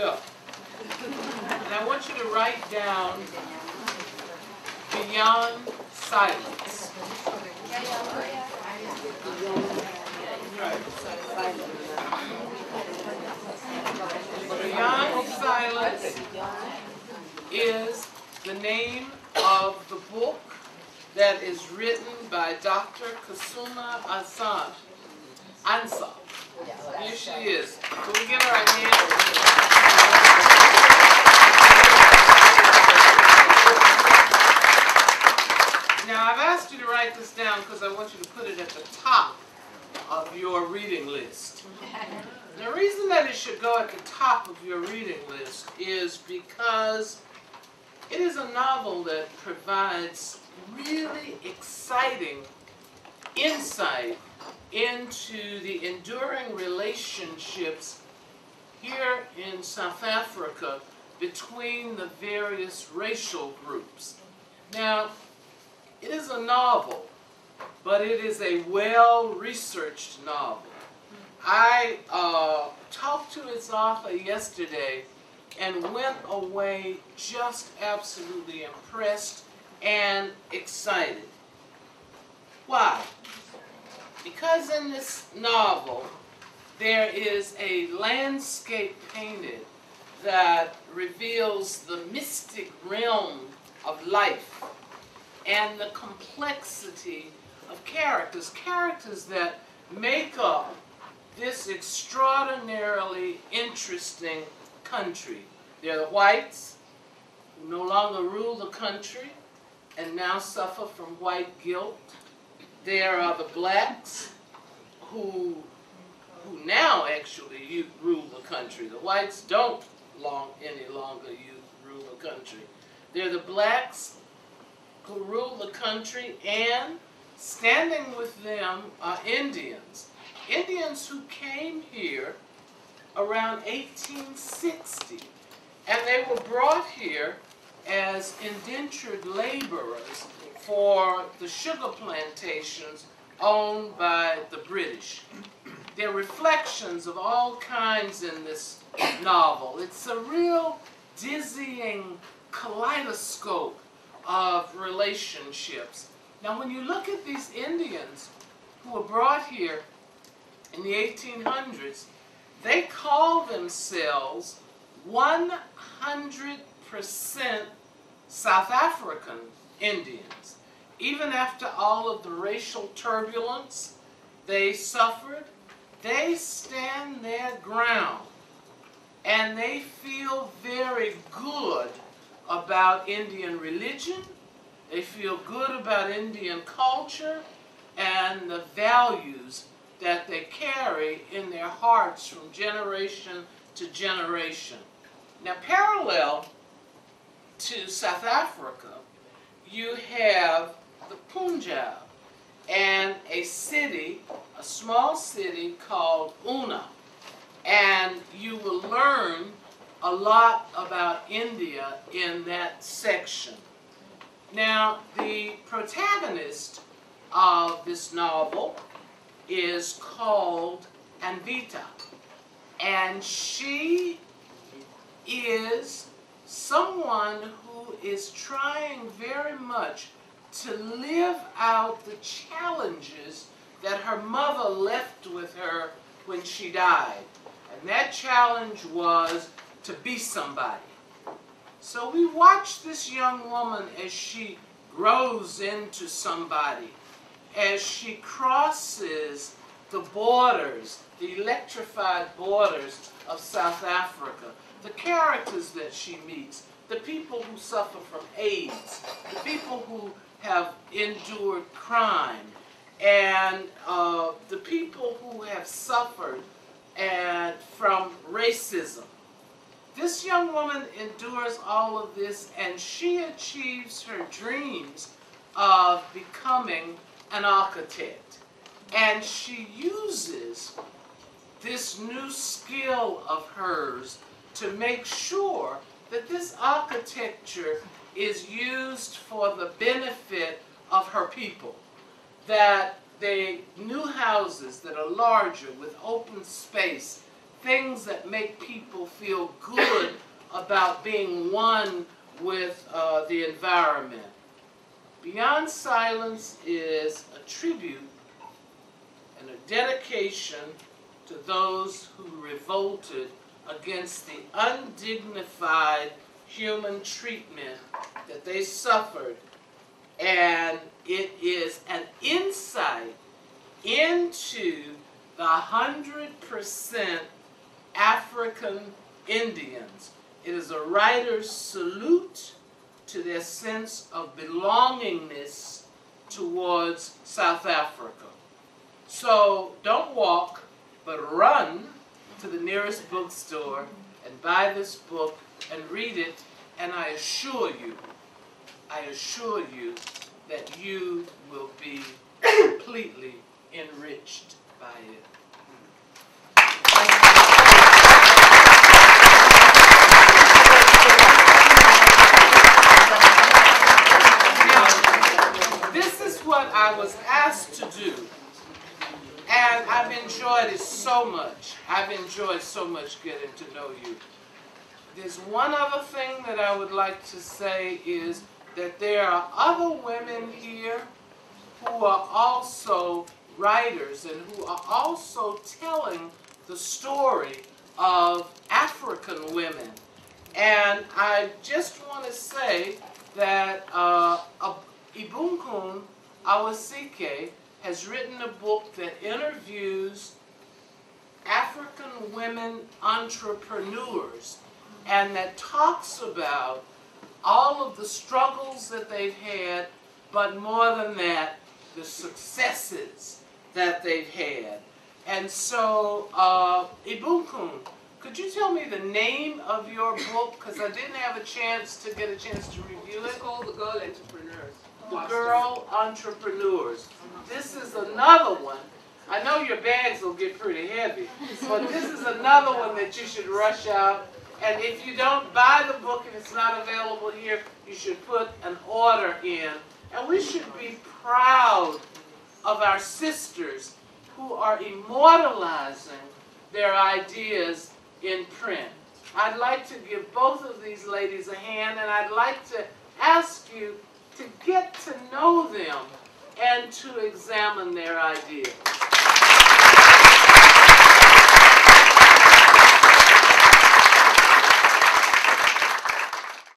go. And I want you to write down beyond silence. Beyond silence is the name of the book that is written by Dr. Kasuma Ansah. Here she is. Can we give her a hand? Now, I've asked you to write this down because I want you to put it at the top of your reading list. The reason that it should go at the top of your reading list is because it is a novel that provides really exciting insight into the enduring relationships here in South Africa between the various racial groups. Now, it is a novel, but it is a well-researched novel. I talked to its author yesterday and went away just absolutely impressed and excited. Why? Because in this novel, there is a landscape painted that reveals the mystic realm of life and the complexity of characters, characters that make up this extraordinarily interesting country. They're the whites who no longer rule the country and now suffer from white guilt. There are the blacks who now actually rule the country. The whites don't any longer rule the country. They're the blacks who rule the country, and standing with them are Indians. Indians who came here around 1860, and they were brought here as indentured laborers for the sugar plantations owned by the British. There are reflections of all kinds in this novel. It's a real dizzying kaleidoscope of relationships. Now, when you look at these Indians who were brought here in the 1800s, they call themselves 100% South African Indians. Even after all of the racial turbulence they suffered, they stand their ground and they feel very good about Indian religion. They feel good about Indian culture and the values that they carry in their hearts from generation to generation. Now, parallel to South Africa, you have the Punjab and a city, a small city called Una. And you will learn a lot about India in that section. Now, the protagonist of this novel is called Anvita, and she is someone who is trying very much to live out the challenges that her mother left with her when she died. And that challenge was to be somebody. So we watch this young woman as she grows into somebody, as she crosses the borders, the electrified borders of South Africa, the characters that she meets, the people who suffer from AIDS, the people who have endured crime, and the people who have suffered from racism. This young woman endures all of this, and she achieves her dreams of becoming an architect. And she uses this new skill of hers to make sure that this architecture is used for the benefit of her people. That the new houses that are larger with open space, things that make people feel good about being one with the environment. Beyond Silence is a tribute and a dedication to those who revolted against the undignified human treatment that they suffered, and it is an insight into the 100% African Indians. It is a writer's salute to their sense of belongingness towards South Africa. So don't walk, but run to the nearest bookstore and buy this book and read it, and I assure you that you will be completely enriched by it. Now, this is what I was asked to do, and I've enjoyed it so much. I've enjoyed so much getting to know you. There's one other thing that I would like to say is that there are other women here who are also writers and who are also telling the story of African women. And I just want to say that Ibunkun Awasike has written a book that interviews African women entrepreneurs and that talks about all of the struggles that they've had, but more than that, the successes that they've had. And so, Ibunkun, could you tell me the name of your book? Because I didn't have a chance to review it. It's called The Girl Entrepreneurs. The Girl Entrepreneurs. This is another one. I know your bags will get pretty heavy, but this is another one that you should rush out. And if you don't buy the book and it's not available here, you should put an order in. And we should be proud of our sisters who are immortalizing their ideas in print. I'd like to give both of these ladies a hand, and I'd like to ask you to get to know them and to examine their ideas.